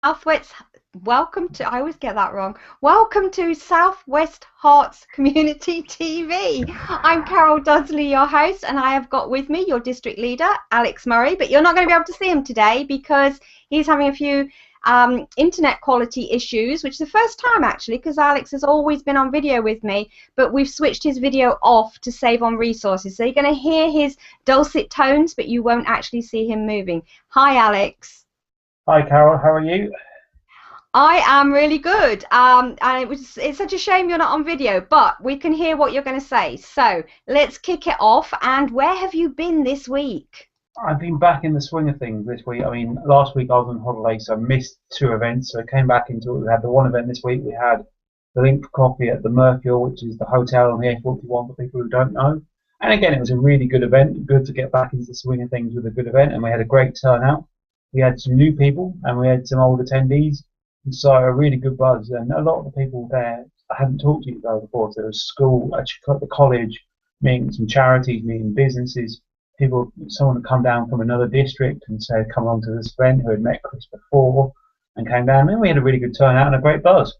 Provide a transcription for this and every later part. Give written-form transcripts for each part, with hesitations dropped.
Southwest, welcome to, I always get that wrong. Welcome to Southwest Herts Community TV. I'm Carol Dudley, your host, and I have got with me your district leader, Alex Murray, but you're not going to be able to see him today because he's having a few internet quality issues, which is the first time actually, because Alex has always been on video with me, but we've switched his video off to save on resources. So you're going to hear his dulcet tones, but you won't actually see him moving. Hi, Alex. Hi Carol, how are you? I am really good, and it's such a shame you're not on video, but we can hear what you're going to say. So let's kick it off. And where have you been this week? I've been back in the swing of things this week. I mean, last week I was on holiday, so I missed two events. So I came back into it. We had the one event this week. We had the Link for Coffee at the Mercure, which is the hotel on the A41 for people who don't know. And again, it was a really good event. Good to get back into the swing of things with a good event, and we had a great turnout. We had some new people, and we had some old attendees. And so a really good buzz, and a lot of the people there I hadn't talked to you guys before. So there was school, the college, meeting some charities, meeting businesses, people, someone had come down from another district and said come on to this event who had met Chris before and came down, and we had a really good turnout and a great buzz.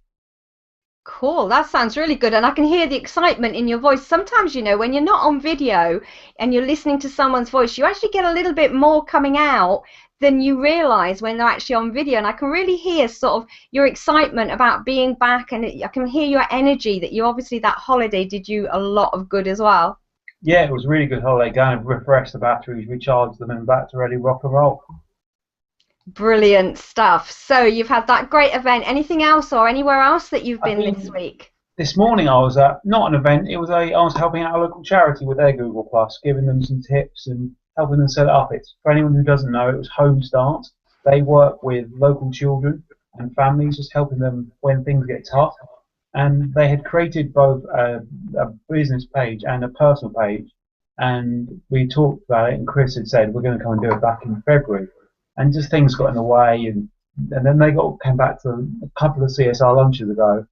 Cool, that sounds really good, and I can hear the excitement in your voice. Sometimes, you know, when you're not on video and you're listening to someone's voice, you actually get a little bit more coming out than you realize when they're actually on video. And I can really hear sort of your excitement about being back, and I can hear your energy that you obviously that holiday did you a lot of good as well. Yeah, it was a really good holiday. Going and refresh the batteries, recharge them, and back to ready rock and roll. Brilliant stuff. So you've had that great event. Anything else or anywhere else that you've I been think this week? this morning I was at not an event. It was I was helping out a local charity with their Google Plus, giving them some tips and helping them set it up. It's for anyone who doesn't know, it was Home Start. They work with local children and families, just helping them when things get tough. And they had created both a business page and a personal page. And we talked about it, and Chris had said we're going to come and do it back in February. And just things got in the way, and then they came back to a couple of CSR lunches ago,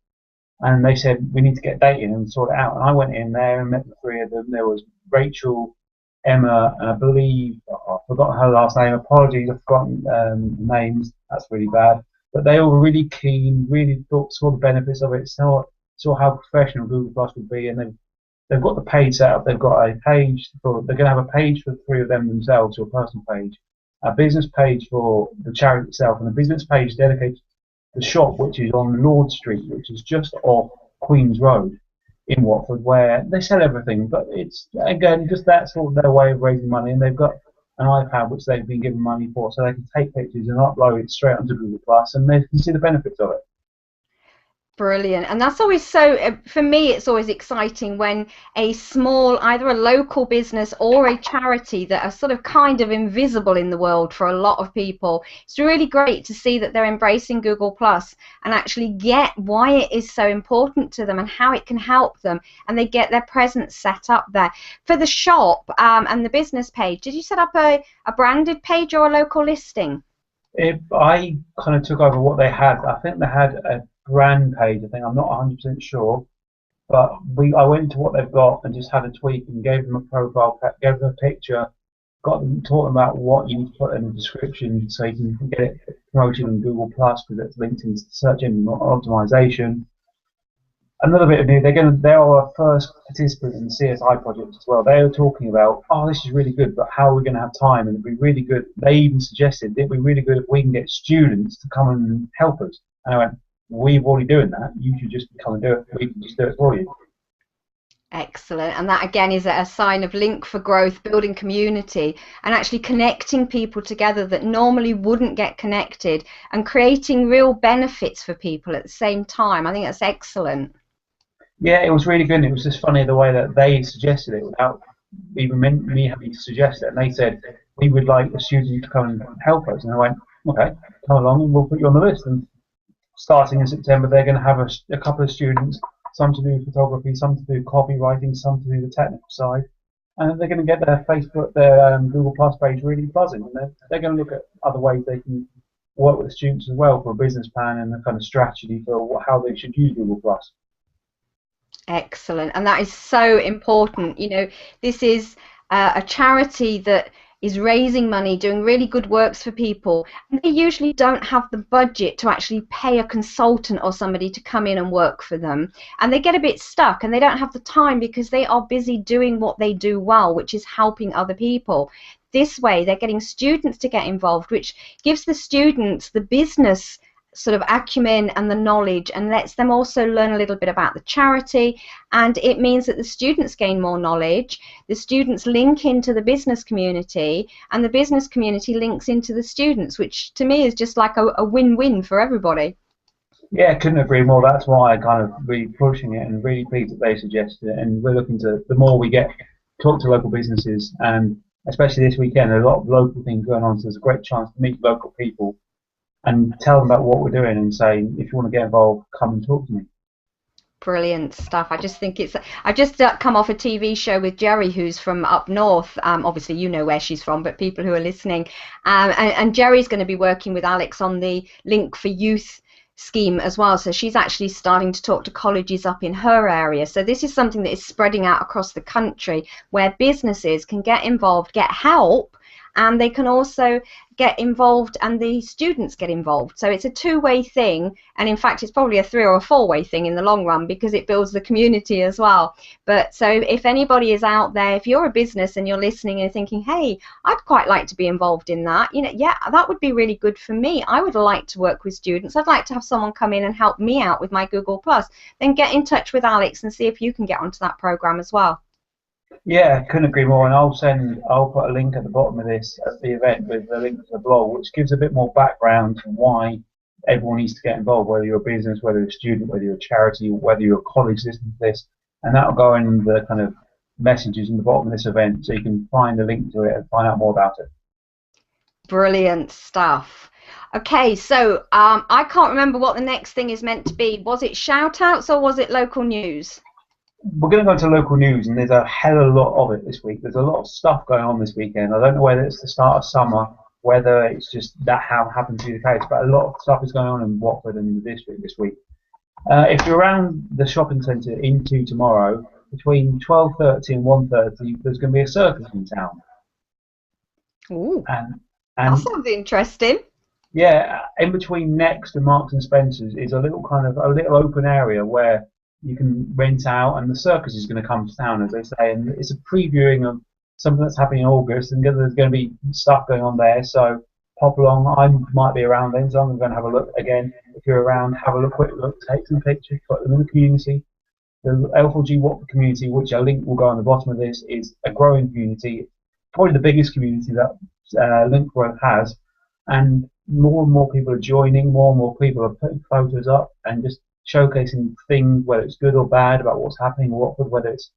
and they said we need to get a date in and sort it out. And I went in there and met the three of them. There was Rachel, Emma, and I believe I've forgotten her last name. Apologies, I've forgotten names. That's really bad. But they all were really keen, really saw the benefits of it, saw how professional Google Plus would be, and they've got the page set up. They've got a page they're going to have a page for the three of them themselves, or a personal page, a business page for the charity itself, and a business page dedicated to the shop, which is on Lord Street, which is just off Queen's Road in Watford, where they sell everything. But it's again just that sort of their way of raising money, and they've got an iPad which they've been given money for, so they can take pictures and upload it straight onto Google Plus, and they can see the benefits of it. Brilliant. And that's always so, for me, it's always exciting when a small, either a local business or a charity that are sort of kind of invisible in the world for a lot of people. It's really great to see that they're embracing Google Plus and actually get why it is so important to them and how it can help them. And they get their presence set up there. For the shop and the business page, did you set up a branded page or a local listing? If I kind of took over what they had, I think they had a brand page. I think I'm not 100% sure, but I went to what they've got and just had a tweak and gave them a profile, gave them a picture, taught them about what you need to put in the description so you can get it promoted on Google Plus because it's linked into search engine optimization. Another bit of news, they're our first participant in the CSI project as well. They were talking about, oh, this is really good, but how are we going to have time? And it'd be really good. They even suggested it'd be really good if we can get students to come and help us. And I went, we're already doing that. You should just come and do it. We can just do it for you. Excellent. And that again is a sign of link for growth, building community and actually connecting people together that normally wouldn't get connected and creating real benefits for people at the same time. I think that's excellent. Yeah, it was really good. It was just funny the way that they suggested it without even me having to suggest it. And they said, we would like a student to come and help us. And I went, okay, come along and we'll put you on the list. And starting in September, they're going to have a couple of students, some to do photography, some to do copywriting, some to do the technical side. And they're going to get their Facebook, their Google Plus page really buzzing. And they're going to look at other ways they can work with the students as well for a business plan and a kind of strategy for how they should use Google Plus. Excellent. And that is so important. You know, this is a charity that is raising money, doing really good works for people, and they usually don't have the budget to actually pay a consultant or somebody to come in and work for them, and they get a bit stuck and they don't have the time because they are busy doing what they do well, which is helping other people. This way they're getting students to get involved, which gives the students the business sort of acumen and the knowledge, and lets them also learn a little bit about the charity, and it means that the students gain more knowledge, the students link into the business community, and the business community links into the students, which to me is just like a win-win for everybody. Yeah, couldn't agree more. That's why I kind of really pushing it and really pleased that they suggested it. And we're looking to, the more we get, talk to local businesses, and especially this weekend, there's a lot of local things going on, so there's a great chance to meet local people and tell them about what we're doing and say, if you want to get involved, come and talk to me. Brilliant stuff. I just think I just come off a TV show with Jerry, who's from up north. Obviously, you know where she's from, but people who are listening, and Jerry's going to be working with Alex on the Link for Youth scheme as well. So she's actually starting to talk to colleges up in her area. So this is something that is spreading out across the country, where businesses can get involved, get help, and they can also get involved and the students get involved. So it's a two-way thing, and in fact it's probably a three or a four-way thing in the long run, because it builds the community as well. But so if anybody is out there, if you're a business and you're listening and thinking, hey, I'd quite like to be involved in that, you know, yeah, that would be really good for me. I would like to work with students. I'd like to have someone come in and help me out with my Google Plus. Then get in touch with Alex and see if you can get onto that program as well. Yeah, couldn't agree more. And I'll put a link at the bottom of this at the event with the link to the blog, which gives a bit more background to why everyone needs to get involved, whether you're a business, whether you're a student, whether you're a charity, whether you're a college listening to this. And that'll go in the kind of messages in the bottom of this event, so you can find a link to it and find out more about it. Brilliant stuff. Okay, so I can't remember what the next thing is meant to be. Was it shout outs or was it local news? We're going to go into local news, and there's a hell of a lot of it this week. There's a lot of stuff going on this weekend. I don't know whether it's the start of summer, whether it's just that how happened to be the case, but a lot of stuff is going on in Watford and the district this week. If you're around the shopping centre into tomorrow, between 12:30 and 1:30, there's going to be a circus in town. Ooh, and that sounds interesting. Yeah, in between Next and Marks and Spencer's is a little open area where you can rent out, and the circus is going to come to town, as they say, and it's a previewing of something that's happening in August, and there's going to be stuff going on there, so pop along. I might be around then, so I'm going to have a look again. If you're around, have a quick look, take some pictures, put them in the community. The L4G Watford community, which a link will go on the bottom of this, is a growing community, probably the biggest community that Link Growth has, and more people are joining, more and more people are putting photos up and just showcasing things, whether it's good or bad, about what's happening in Watford, whether it's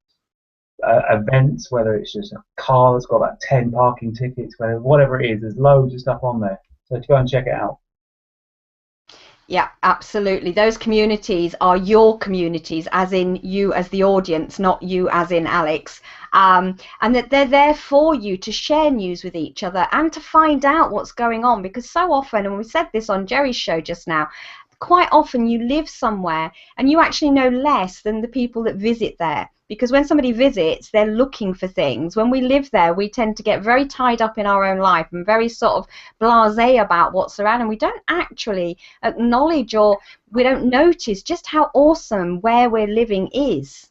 events, whether it's just a car that's got about 10 parking tickets, whatever it is, there's loads of stuff on there. So to go and check it out. Yeah, absolutely. Those communities are your communities, as in you as the audience, not you as in Alex. And that they're there for you to share news with each other and to find out what's going on. Because so often, and we said this on Jerry's show just now, quite often you live somewhere and you actually know less than the people that visit there. Because when somebody visits, they're looking for things. When we live there, we tend to get very tied up in our own life and very sort of blasé about what's around, and we don't actually acknowledge, or we don't notice just how awesome where we're living is.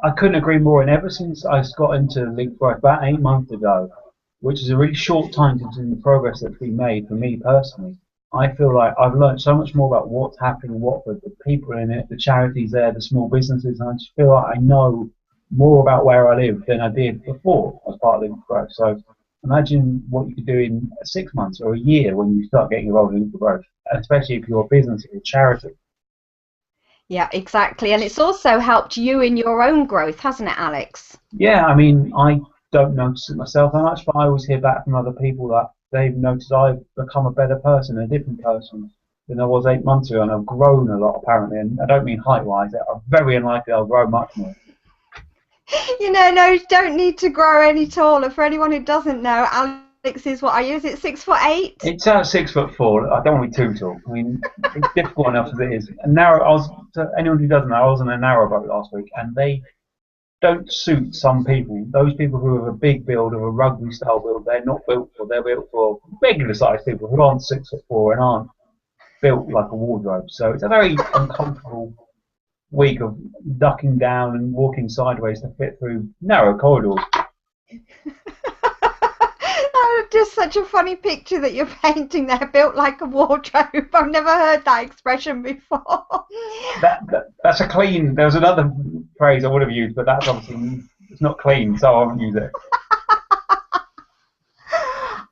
I couldn't agree more, and ever since I got into Link Growth about 8 months ago, which is a really short time considering the progress that's been made for me personally, I feel like I've learned so much more about what's happening in Watford, the people in it, the charities there, the small businesses, and I just feel like I know more about where I live than I did before as part of Link Growth. So imagine what you could do in 6 months or a year when you start getting involved in Link Growth, especially if you're a business or a charity. Yeah, exactly. And it's also helped you in your own growth, hasn't it, Alex? Yeah, I mean, I don't notice it myself that much, but I always hear back from other people that they've noticed I've become a better person, a different person than I was 8 months ago, and I've grown a lot apparently, and I don't mean height-wise, I'm very unlikely I'll grow much more. You know, no, you don't need to grow any taller. For anyone who doesn't know, Alex is, what are you, is it 6'8"? It's 6'4". I don't want to be too tall. I mean, it's difficult enough as it is. And anyone who doesn't know, I was on a narrowboat last week, and don't suit some people. Those people who have a big build, of a rugby style build, they're not built for. They're built for regular sized people who aren't 6'4" and aren't built like a wardrobe. So it's a very uncomfortable week of ducking down and walking sideways to fit through narrow corridors. Just such a funny picture that you're painting there, built like a wardrobe. I've never heard that expression before. That's a clean. There was another phrase I would have used, but that's obviously it's not clean, so I won't use it.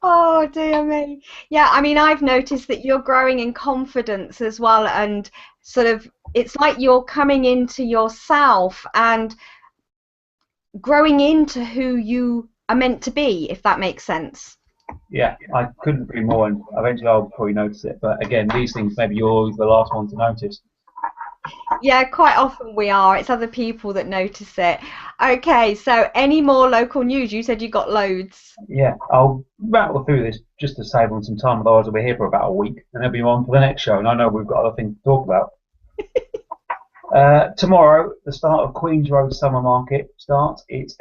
Oh dear me. Yeah, I mean, I've noticed that you're growing in confidence as well, and sort of it's like you're coming into yourself and growing into who you are meant to be, if that makes sense. Yeah, I couldn't agree more, and eventually I'll probably notice it. But again, these things, maybe you're always the last one to notice. Yeah, quite often we are. It's other people that notice it. Okay, so any more local news? You said you got loads. Yeah, I'll rattle through this just to save on some time, otherwise I'll be here for about a week, and they'll be on for the next show, and I know we've got other things to talk about. Tomorrow, the start of Queen's Road Summer Market starts. It's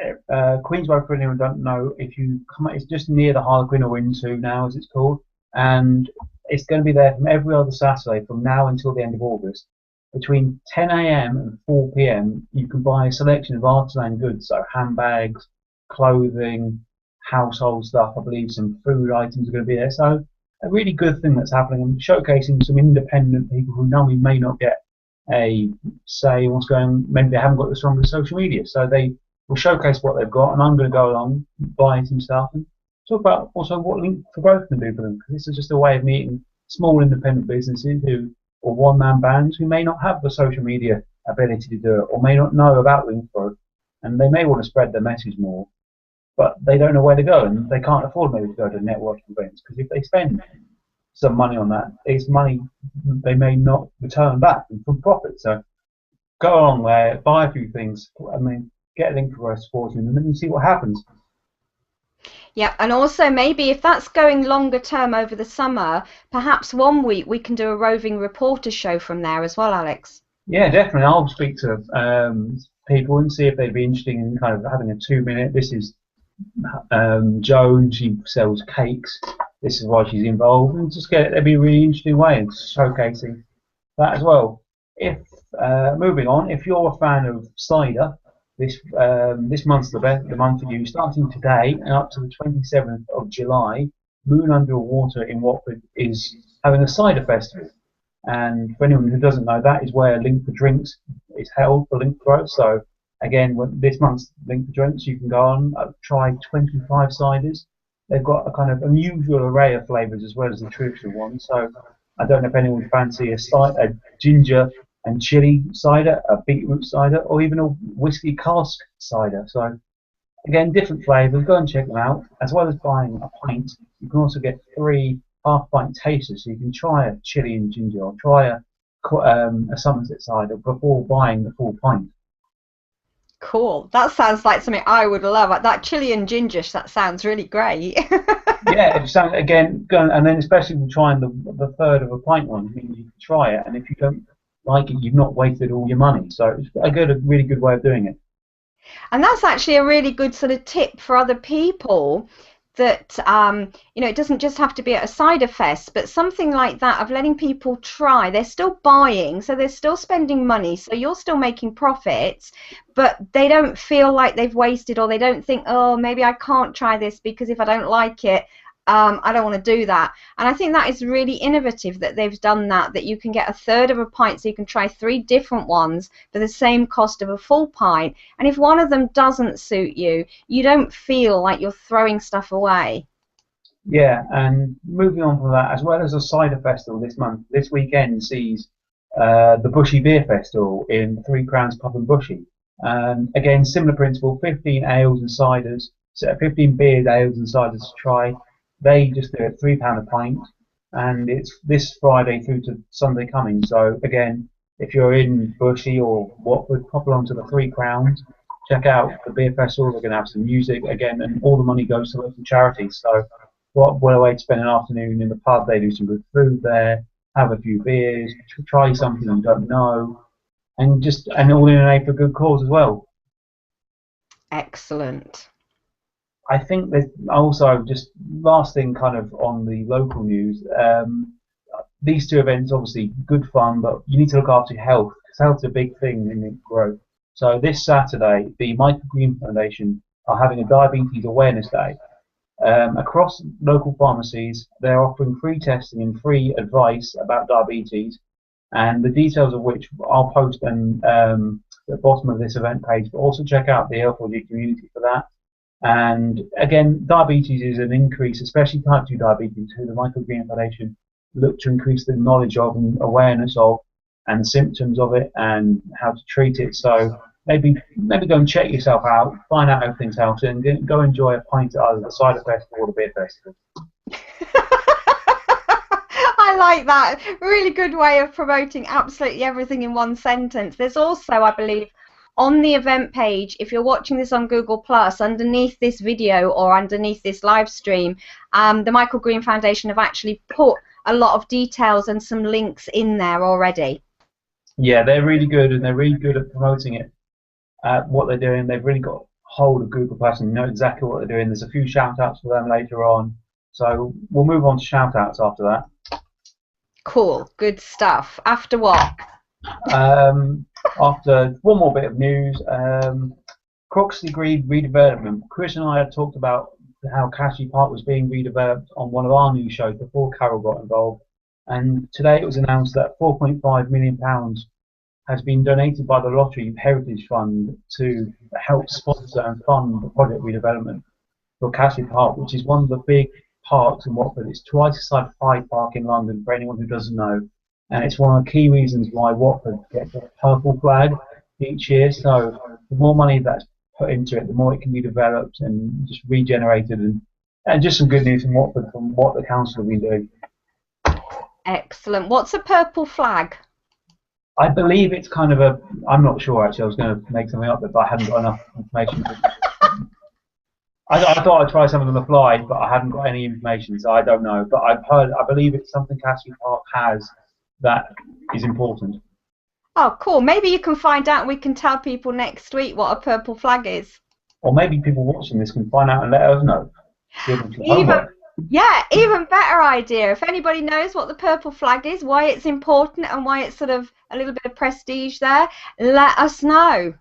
Queen's Road, for anyone who don't know, if you come, it's just near the Harlequin or Into now, as it's called, and it's going to be there from every other Saturday from now until the end of August. Between 10 a.m. and 4 p.m., you can buy a selection of artisan goods, so handbags, clothing, household stuff. I believe some food items are going to be there. So a really good thing that's happening, and showcasing some independent people who normally may not get a say what's going. Maybe they haven't got the strongest social media, so they will showcase what they've got. And I'm going to go along, buy some stuff, and talk about also what Link for Growth can do for them. Because this is just a way of meeting small independent businesses who, or one-man bands who may not have the social media ability to do it, or may not know about Link for Growth, and they may want to spread their message more, but they don't know where to go, and they can't afford maybe to go to networking events, because if they spend some money on that, it's money they may not return back from profit. So go along there, buy a few things, I mean, get a Link for Growth supporting them, and see what happens. Yeah, and also maybe if that's going longer term over the summer, perhaps one week we can do a roving reporter show from there as well, Alex. Yeah, definitely. I'll speak to people and see if they'd be interested in kind of having a 2 minute. This is Joan. She sells cakes. This is why she's involved, and just get it. That'd be a really interesting way of showcasing that as well. If moving on, if you're a fan of cider, this month's the month for you. Starting today and up to the 27th of July, Moon Under Water in Watford is having a cider festival. And for anyone who doesn't know, that is where Link for Drinks is held for Link for Growth. So again, this month's Link for Drinks, you can go on, try 25 ciders. They've got a kind of unusual array of flavours as well as the traditional ones. So I don't know if anyone would fancy a ginger and chili cider, a beetroot cider, or even a whiskey cask cider. So again, different flavours. Go and check them out. As well as buying a pint, you can also get 3 half-pint tasters, so you can try a chili and ginger, or try a Somerset cider before buying the full pint. Cool. That sounds like something I would love. That chili and ginger, that sounds really great. Yeah, again, and then especially with trying the third of a pint one, means you can try it, and if you don't like it, you've not wasted all your money. So it's a really good way of doing it. And that's actually a really good sort of tip for other people, that it doesn't just have to be at a cider fest, but something like that, of letting people try. They're still buying, so they're still spending money, so you're still making profits, but they don't feel like they've wasted, or they don't think, oh, maybe I can't try this because if I don't like it, I don't want to do that. And I think that is really innovative that they've done that you can get a third of a pint, so you can try 3 different ones for the same cost of a full pint. And if one of them doesn't suit you, you don't feel like you're throwing stuff away. Yeah, and moving on from that, as well as a cider festival this weekend sees the Bushy Beer Festival in 3 Crowns Pub and Bushy. And again, similar principle, 15 ales and ciders, so 15 beers, ales and ciders to try. They just do it £3 a pint, and it's this Friday through to Sunday coming. So again, if you're in Bushy or Watford, pop along to the 3 Crowns, check out the beer festival. They're going to have some music again, and all the money goes to local charities. So what a way to spend an afternoon in the pub. They do some good food there, have a few beers, try something you don't know, and all in an aid for a good cause as well. Excellent. I think that also just last thing kind of on the local news. These two events obviously good fun, but you need to look after your health because health's a big thing in growth. So this Saturday, the Michael Green Foundation are having a diabetes awareness day. Across local pharmacies, they're offering free testing and free advice about diabetes, and the details of which I'll post at the bottom of this event page. But also check out the L4G community for that. And again, diabetes is an increase, especially type 2 diabetes, who the Michael Green Foundation look to increase the knowledge of and awareness of and symptoms of it and how to treat it. So maybe go and check yourself out, find out how things help, and go enjoy a pint at either the Cider Fest or the Beer Festival. I like that. Really good way of promoting absolutely everything in one sentence. There's also, I believe, on the event page, if you're watching this on Google Plus, underneath this video or underneath this live stream, the Michael Green Foundation have actually put a lot of details and some links in there already. Yeah, they're really good, and they're really good at promoting it. What they're doing, they've really got hold of Google Plus and know exactly what they're doing. There's a few shout outs for them later on. So we'll move on to shout outs after that. Cool, good stuff. After what? After one more bit of news, Croxley Green redevelopment. Chris and I had talked about how Cashley Park was being redeveloped on one of our news shows before Carol got involved. And today it was announced that £4.5 million has been donated by the Lottery Heritage Fund to help sponsor and fund the project redevelopment for Cashley Park, which is one of the big parks in Watford. It's twice the size of Hyde Park in London, for anyone who doesn't know. And it's one of the key reasons why Watford gets a purple flag each year. So the more money that's put into it, the more it can be developed and just regenerated. And just some good news from Watford from what the council have been doing. Excellent. What's a purple flag? I believe it's kind of a, I'm not sure actually, I was going to make something up, but I hadn't got enough information. I thought I'd try something on the fly, but I hadn't got any information, so I don't know. But I believe it's something Castley Park has that is important. Oh, cool. Maybe you can find out and we can tell people next week what a purple flag is. Or maybe people watching this can find out and let us know. Even better idea. If anybody knows what the purple flag is, why it's important and why it's sort of a little bit of prestige there, let us know.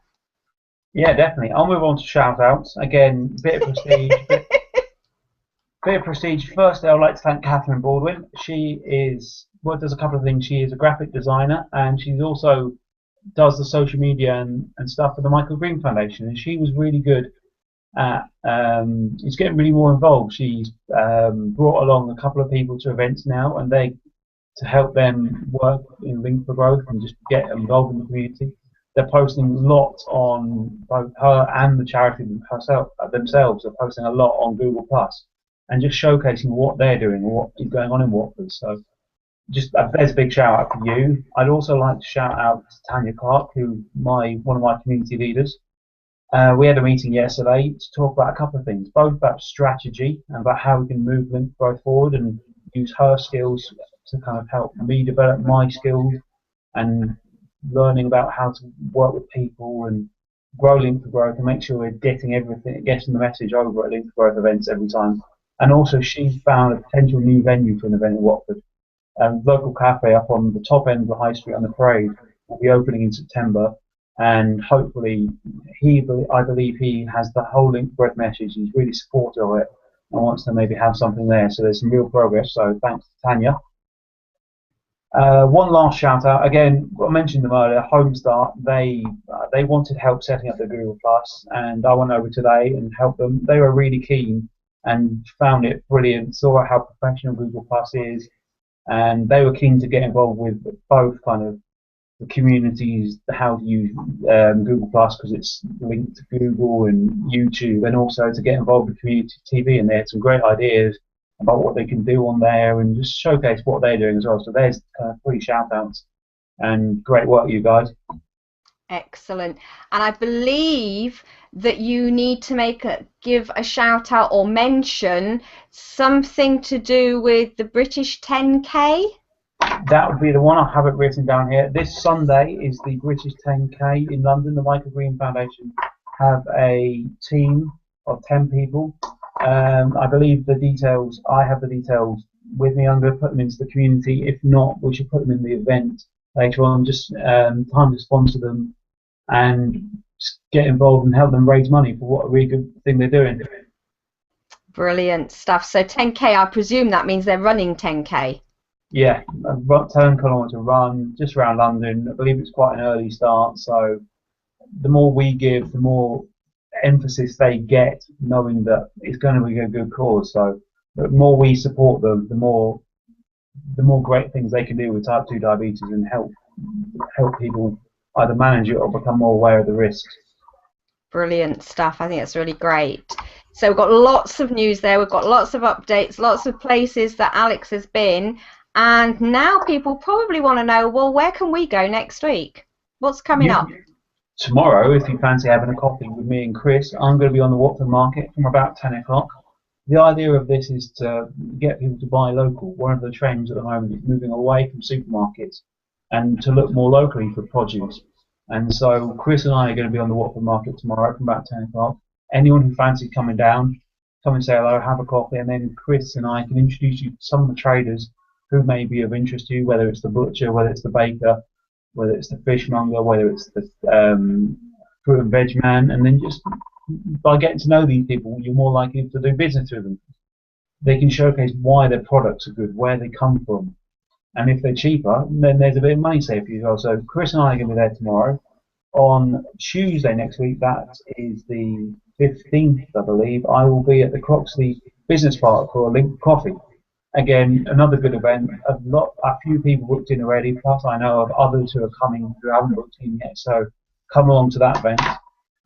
Yeah, definitely. I'll move on to shout outs. Again, bit of prestige. bit of prestige. Firstly, I'd like to thank Catherine Baldwin. She does a couple of things. She is a graphic designer and she's also does the social media and stuff for the Michael Green Foundation. And she was really good at she's getting really more involved. She's brought along a couple of people to events now, and to help them work in Link for Growth and just get involved in the community. They're posting lots on both her and the charity themselves are posting a lot on Google Plus and just showcasing what they're doing and what is going on in Watford. So just there's a big shout out for you. I'd also like to shout out to Tanya Clark, who one of my community leaders. We had a meeting yesterday to talk about a couple of things, both about strategy and about how we can move Link for Growth forward and use her skills to kind of help me develop my skills and learning about how to work with people and grow Link for Growth and make sure we're getting the message over at Link for Growth events every time. And also she's found a potential new venue for an event in Watford. Local cafe up on the top end of the high street on the parade will be opening in September, and hopefully I believe he has the whole Link for Growth message. He's really supportive of it and wants to maybe have something there. So there's some real progress. So thanks to Tanya. One last shout out, again, I mentioned them earlier, Homestart, they wanted help setting up the Google Plus, and I went over today and helped them. They were really keen and found it brilliant, saw how professional Google Plus is, and they were keen to get involved with both kind of the communities, how to use Google Plus because it's linked to Google and YouTube, and also to get involved with community TV, and they had some great ideas about what they can do on there and just showcase what they're doing as well. So there's 3 shout outs and great work, you guys. Excellent. And I believe that you need to give a shout out or mention something to do with the British 10K. That would be the one. I have it written down here. This Sunday is the British 10K in London. The Michael Green Foundation have a team of 10 people. I believe the details, I have the details with me. I'm going to put them into the community. If not, we should put them in the event later on. Just time to sponsor them and get involved and help them raise money for what a really good thing they're doing. Brilliant stuff. So 10K, I presume that means they're running 10K. Yeah, a 10 kilometre run just around London. I believe it's quite an early start, so the more we give, the more emphasis they get, knowing that it's going to be a good cause. So the more we support them, the more great things they can do with type 2 diabetes and help people either manage it or become more aware of the risks. Brilliant stuff. I think that's really great. So we've got lots of news there. We've got lots of updates, lots of places that Alex has been. And now people probably want to know, well, where can we go next week? What's coming up? Tomorrow, if you fancy having a coffee with me and Chris, I'm going to be on the Watford Market from about 10 o'clock. The idea of this is to get people to buy local. One of the trends at the moment is moving away from supermarkets and to look more locally for produce. And so Chris and I are going to be on the Watford Market tomorrow from about 10 o'clock. Anyone who fancies coming down, come and say hello, have a coffee, and then Chris and I can introduce you to some of the traders who may be of interest to you, whether it's the butcher, whether it's the baker, whether it's the fishmonger, whether it's the fruit and veg man, and then just by getting to know these people, you're more likely to do business with them. They can showcase why their products are good, where they come from, and if they're cheaper, then there's a bit of money saved for you as well. So Chris and I are going to be there tomorrow. On Tuesday next week, that is the 15th, I believe, I will be at the Croxley Business Park for a link coffee. Again, another good event. A few people booked in already, plus I know of others who are coming who haven't booked in yet. So come along to that event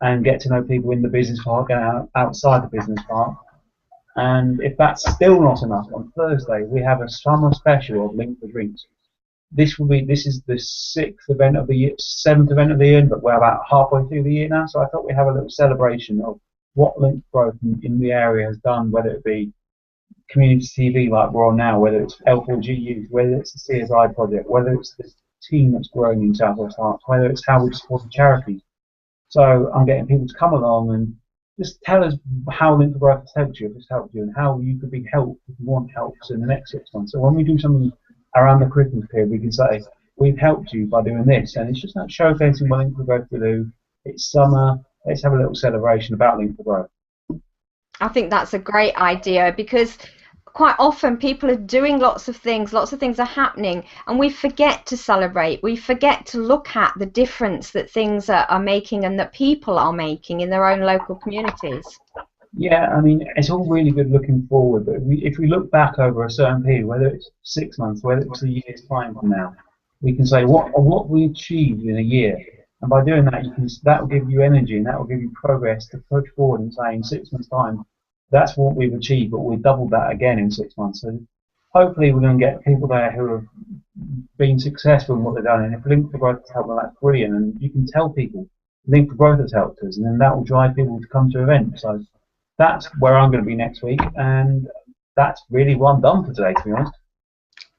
and get to know people in the business park and outside the business park. And if that's still not enough, on Thursday we have a summer special of Link for Drinks. This is the 7th event of the year, but we're about halfway through the year now. So I thought we'd have a little celebration of what Link Growth in the area has done, whether it be community TV like we're on now, whether it's L4G Youth, whether it's the CSI project, whether it's the team that's growing in South West Herts, whether it's how we support charities. So I'm getting people to come along and just tell us how Link for Growth has helped you, if it's helped you, and how you could be helped if you want help in the next 6 months. So when we do something around the Christmas period, we can say, we've helped you by doing this, and it's just not showcasing what Link for Growth to do. It's summer, let's have a little celebration about Link for Growth. I think that's a great idea, because quite often people are doing lots of things are happening, and we forget to celebrate, we forget to look at the difference that things are making and that people are making in their own local communities. Yeah, I mean, it's all really good looking forward, but if we look back over a certain period, whether it's 6 months, whether it's a year's time from now, we can say what we achieved in a year, and by doing that, that will give you energy and that will give you progress to push forward and say in 6 months' time, that's what we've achieved, but we've doubled that again in 6 months. So hopefully we're going to get people there who have been successful in what they've done, and if Link for Growth has helped them, that's brilliant, and you can tell people Link for Growth has helped us, and then that will drive people to come to events. So that's where I'm going to be next week, and that's really what I'm done for today, to be honest.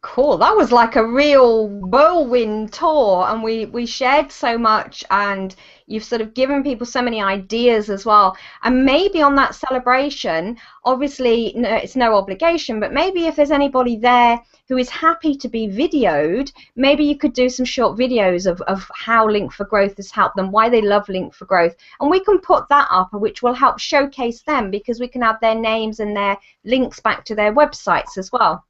Cool. That was like a real whirlwind tour, and we shared so much, and you've sort of given people so many ideas as well. And maybe on that celebration, obviously it's no obligation, but maybe if there's anybody there who is happy to be videoed, maybe you could do some short videos of how Link for Growth has helped them, why they love Link for Growth, and we can put that up, which will help showcase them, because we can add their names and their links back to their websites as well.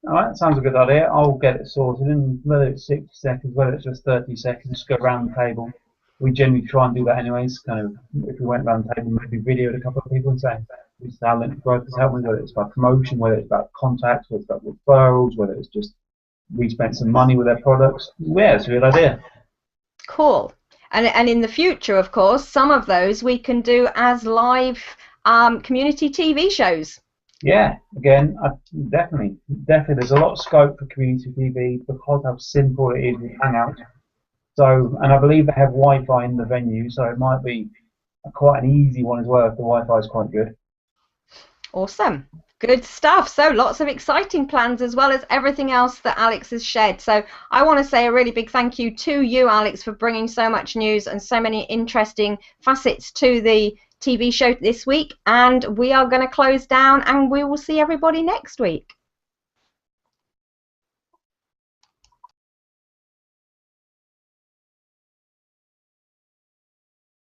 All right, sounds a good idea. I'll get it sorted, and whether it's 60 seconds, whether it's just 30 seconds, go around the table. We generally try and do that anyways. Kind of, if we went around the table, maybe videoed a couple of people and saying, this is how Link for Growth has helped me, whether it's about promotion, whether it's about contacts, whether it's about referrals, whether it's just we spent some money with their products. Yeah, it's a good idea. Cool. And in the future, of course, some of those we can do as live community TV shows. Yeah, again, definitely, there's a lot of scope for community TV because how simple it is with Hangout. So, and I believe they have Wi-Fi in the venue, so it might be quite an easy one as well if the Wi-Fi is quite good. Awesome. Good stuff. So lots of exciting plans as well as everything else that Alex has shared. So I want to say a really big thank you to you, Alex, for bringing so much news and so many interesting facets to the TV show this week. And we are going to close down and we will see everybody next week.